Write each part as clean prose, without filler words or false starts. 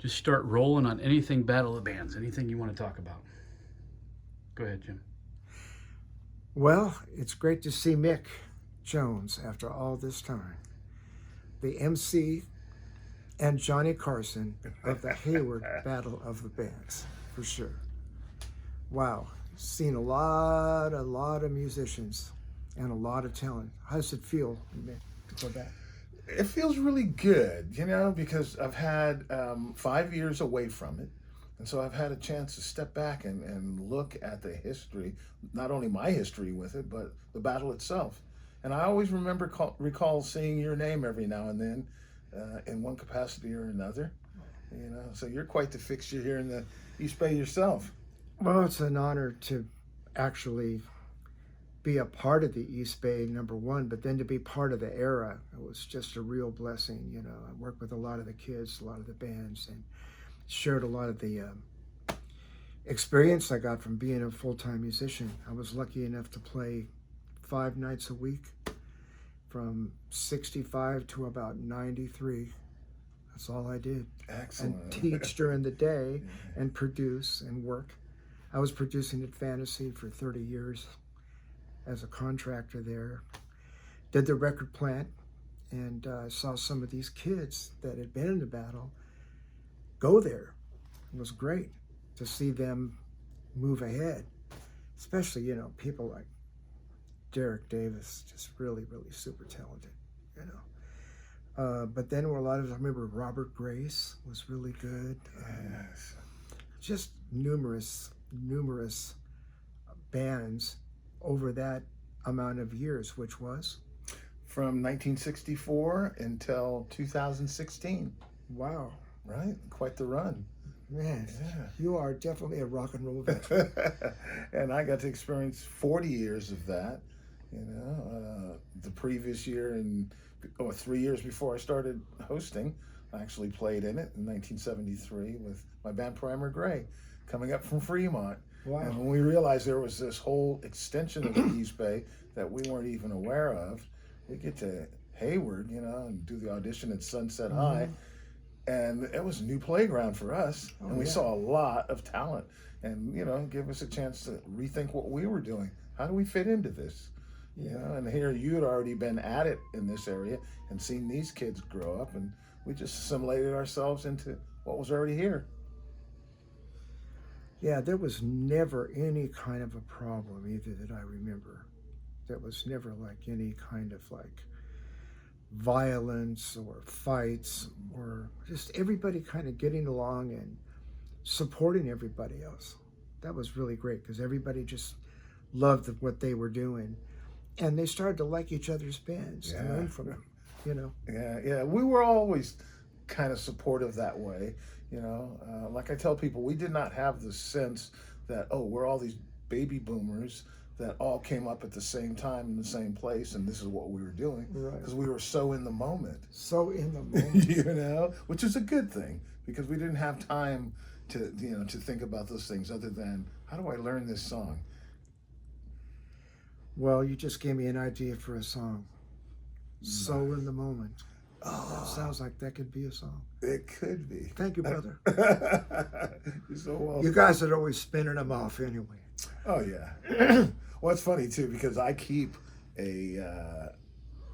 just start rolling on anything Battle of the Bands, anything you want to talk about. Go ahead, Jim. Well, it's great to see Mick Jones after all this time. The MC and Johnny Carson of the Hayward Battle of the Bands, for sure. Wow, seen a lot of musicians and a lot of talent. How does it feel, Mick, to go back? It feels really good, you know, because I've had 5 years away from it. And so I've had a chance to step back and look at the history, not only my history with it, but the battle itself. And I always recall seeing your name every now and then in one capacity or another. You know, so you're quite the fixture here in the East Bay yourself. Well, it's an honor to actually be a part of the East Bay, number one, but then to be part of the era. It was just a real blessing. You know, I worked with a lot of the kids, a lot of the bands, and shared a lot of the experience I got from being a full-time musician. I was lucky enough to play 5 nights a week from 65 to about 93. That's all I did. Excellent. And teach during the day and produce and work. I was producing at Fantasy for 30 years as a contractor there. Did the record plant, and saw some of these kids that had been in the battle go there. It was great to see them move ahead, especially, you know, people like Derek Davis, just really super talented, you know. But then were a lot of, I remember Robert Grace was really good. Yes. Just numerous bands over that amount of years, which was? From 1964 until 2016. Wow. Right? Quite the run. Man, Yeah. you are definitely a rock and roll veteran. And I got to experience 40 years of that. You know, the previous year or 3 years before I started hosting, I actually played in it in 1973 with my band Primer Gray, coming up from Fremont. Wow. And when we realized there was this whole extension of the East Bay that we weren't even aware of, we get to Hayward, you know, and do the audition at Sunset High. And it was a new playground for us. And we saw a lot of talent and, you know, give us a chance to rethink what we were doing. How do we fit into this? You know, and here you had already been at it in this area and seen these kids grow up, and we just assimilated ourselves into what was already here. Yeah, there was never any kind of a problem either that I remember. There was never like any kind of like violence or fights, or just everybody kind of getting along and supporting everybody else. That was really great because everybody just loved what they were doing, and they started to like each other's bands and learn from them, you know. Yeah, we were always kind of supportive that way, you know. Like I tell people, we did not have the sense that, oh, we're all these baby boomers that all came up at the same time in the same place, and this is what we were doing, because we were so in the moment. So in the moment. You know, which is a good thing, because we didn't have time to, you know, to think about those things other than, how do I learn this song? Well, you just gave me an idea for a song. So in the moment. That sounds like that could be a song. It could be. Thank you, brother. You're so welcome. You guys are always spinning them off anyway. Oh yeah. Well, it's funny too, because I keep a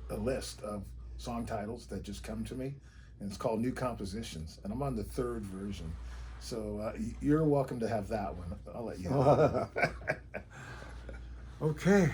list of song titles that just come to me, and it's called New Compositions, and I'm on the 3rd version. So you're welcome to have that one. I'll let you know. Okay.